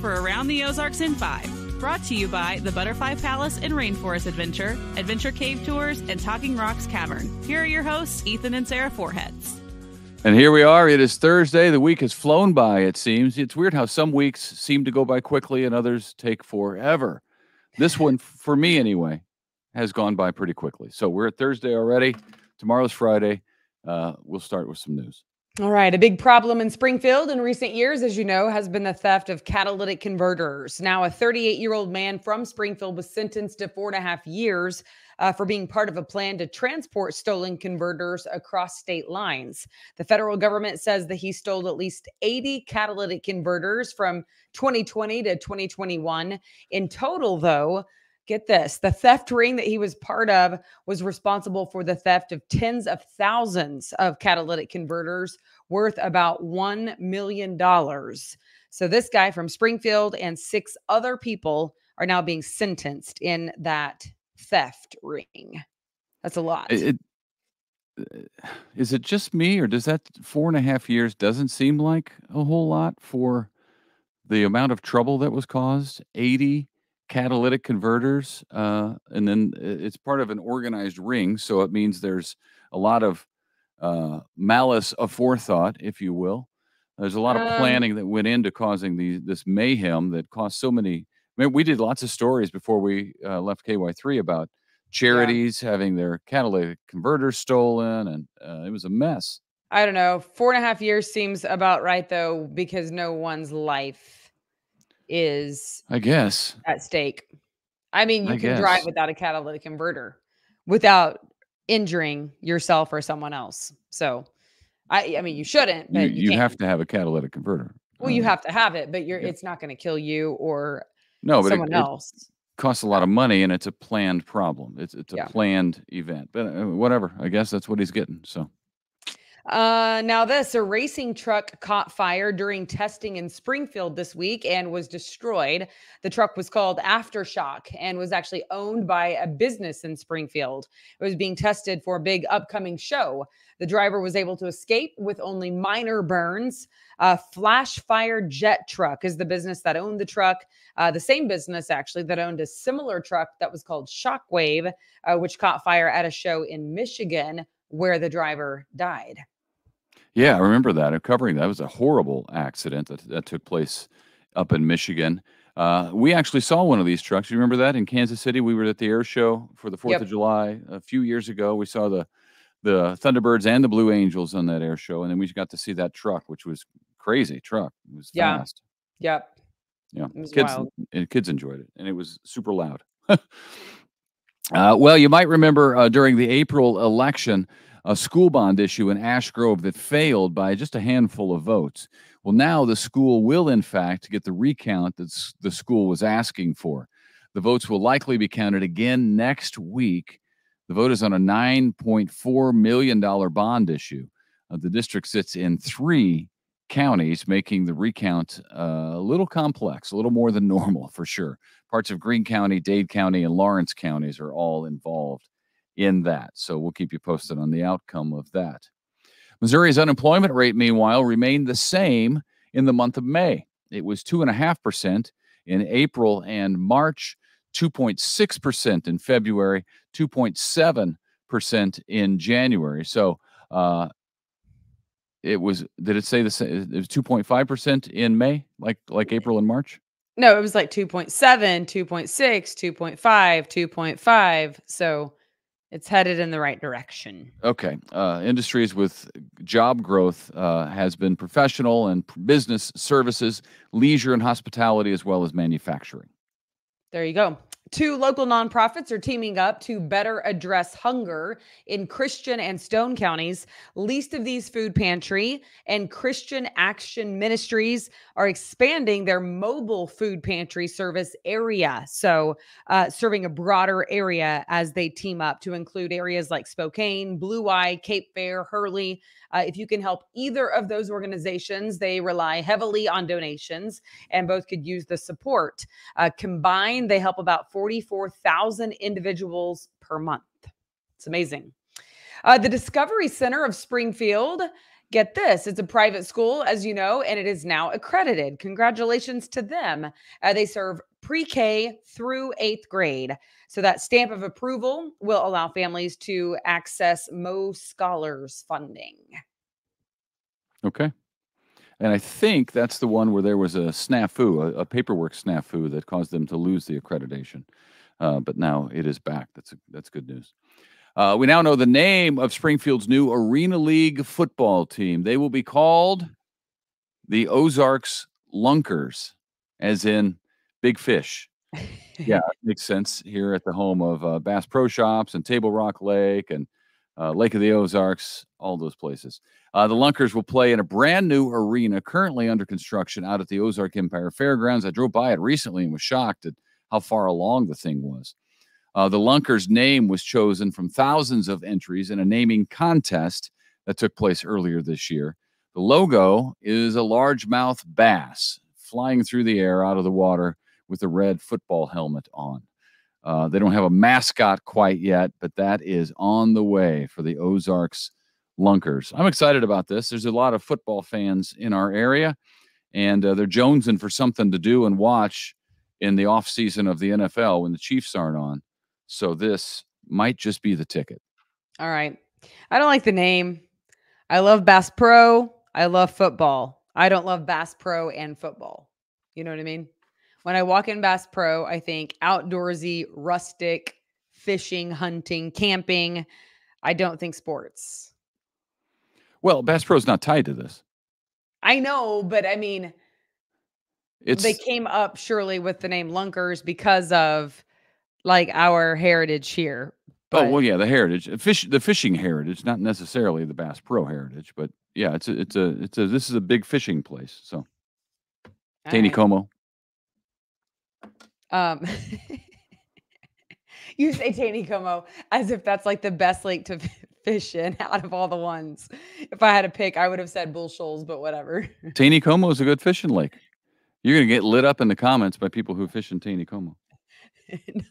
for Around the Ozarks in 5. Brought to you by the Butterfly Palace and Rainforest Adventure, Adventure Cave Tours, and Talking Rocks Cavern. Here are your hosts, Ethan and Sarah Foreheads. And here we are. It is Thursday. The week has flown by, it seems. It's weird how some weeks seem to go by quickly and others take forever. This one, for me anyway, has gone by pretty quickly. So we're at Thursday already. Tomorrow's Friday. We'll start with some news. All right. A big problem in Springfield in recent years, as you know, has been the theft of catalytic converters. Now, a 38-year-old man from Springfield was sentenced to 4.5 years for being part of a plan to transport stolen converters across state lines. The federal government says that he stole at least 80 catalytic converters from 2020 to 2021. In total, though, get this, the theft ring that he was part of was responsible for the theft of tens of thousands of catalytic converters worth about $1 million. So this guy from Springfield and 6 other people are now being sentenced in that theft ring. That's a lot. Is it just me, or does that 4.5 years doesn't seem like a whole lot for the amount of trouble that was caused? 80 catalytic converters, and then it's part of an organized ring, so it means there's a lot of malice aforethought, if you will. There's a lot of planning that went into causing this mayhem that caused so many. I mean, we did lots of stories before we left KY3 about charities having their catalytic converters stolen, and it was a mess. I don't know. 4.5 years seems about right, though, because no one's life is, I guess, at stake. I mean, you can drive without a catalytic converter without injuring yourself or someone else. So, I mean, you shouldn't. But you have to have a catalytic converter. Well, you have to have it, but it's not going to kill you or but someone else. It costs a lot of money, and it's a planned problem. It's a planned event. But whatever. I guess that's what he's getting. So. Now a racing truck caught fire during testing in Springfield this week and was destroyed. The truck was called Aftershock and was actually owned by a business in Springfield. It was being tested for a big upcoming show. The driver was able to escape with only minor burns. Flash Fire Jet Truck is the business that owned the truck. The same business, actually, that owned a similar truck that was called Shockwave, which caught fire at a show in Michigan where the driver died. Yeah, I remember that. I'm covering that. It was a horrible accident that took place up in Michigan. We actually saw one of these trucks. You remember that in Kansas City? We were at the air show for the 4th of July a few years ago. We saw the Thunderbirds and the Blue Angels on that air show, and then we got to see that truck, which was crazy truck. It was fast. Yep. Yeah. Wild. Kids enjoyed it, and it was super loud. Well, you might remember during the April election, a school bond issue in Ash Grove that failed by just a handful of votes. Well, now the school will, in fact, get the recount that the school was asking for. The votes will likely be counted again next week. The vote is on a $9.4 million bond issue. The district sits in 3 counties, making the recount a little complex, a little more than normal for sure. Parts of Greene County, Dade County, and Lawrence counties are all involved in that. So we'll keep you posted on the outcome of that. Missouri's unemployment rate, meanwhile, remained the same in the month of May. It was 2.5% in April and March, 2.6% in February, 2.7% in January. So it was, did it say the same? It was 2.5% in May, like April and March? No, it was like 2.7, 2.6, 2.5, 2.5. So it's headed in the right direction. Okay. Industries with job growth has been professional and business services, leisure and hospitality, as well as manufacturing. There you go. 2 local nonprofits are teaming up to better address hunger in Christian and Stone counties. Least of These Food Pantry and Christian Action Ministries are expanding their mobile food pantry service area. So serving a broader area as they team up to include areas like Spokane, Blue Eye, Cape Fear, Hurley. If you can help either of those organizations, they rely heavily on donations and both could use the support. Combined, they help about 44,000 individuals per month. It's amazing. The Discovery Center of Springfield Get this, it's a private school, as you know, and it is now accredited. Congratulations to them. They serve pre-K through 8th grade. So that stamp of approval will allow families to access Mo Scholars funding. Okay. And I think that's the one where there was a snafu, a paperwork snafu that caused them to lose the accreditation. But now it is back. That's good news. We now know the name of Springfield's new Arena League football team. They will be called the Ozarks Lunkers, as in big fish. Yeah, it makes sense here at the home of Bass Pro Shops and Table Rock Lake and Lake of the Ozarks, all those places. The Lunkers will play in a brand new arena currently under construction out at the Ozark Empire Fairgrounds. I drove by it recently and was shocked at how far along the thing was. The Lunkers name was chosen from thousands of entries in a naming contest that took place earlier this year. The logo is a largemouth bass flying through the air out of the water with a red football helmet on. They don't have a mascot quite yet, but that is on the way for the Ozarks Lunkers. I'm excited about this. There's a lot of football fans in our area, and they're jonesing for something to do and watch in the offseason of the NFL when the Chiefs aren't on. So this might just be the ticket. All right. I don't like the name. I love Bass Pro. I love football. I don't love Bass Pro and football. You know what I mean? When I walk in Bass Pro, I think outdoorsy, rustic, fishing, hunting, camping. I don't think sports. Well, Bass Pro's not tied to this. I know, but I mean, they came up surely with the name Lunkers because of like our heritage here. But, well, yeah, the heritage, the fishing heritage, not necessarily the Bass Pro heritage, but yeah, this is a big fishing place. So, Taney Como. You say Taney Como as if that's like the best lake to fish in out of all the ones. If I had to pick, I would have said Bull Shoals, but whatever. Taney Como is a good fishing lake. You're going to get lit up in the comments by people who fish in Taney Como.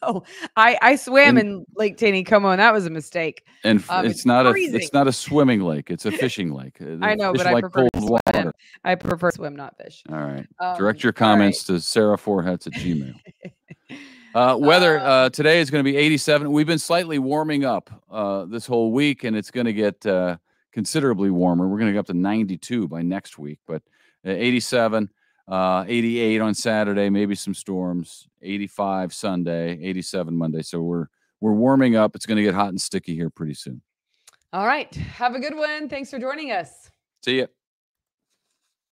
No, I swam in Lake Taney Como, and that was a mistake. And it's not a swimming lake; it's a fishing lake. I know, but I prefer cold water. I prefer swim, not fish. All right. Direct your comments to sarahforhats@gmail. Weather today is going to be 87. We've been slightly warming up this whole week, and it's going to get considerably warmer. We're going to go up to 92 by next week, but 87. 88 on Saturday, maybe some storms, 85 Sunday, 87 Monday. So we're warming up. It's going to get hot and sticky here pretty soon. All right. Have a good one. Thanks for joining us. See ya.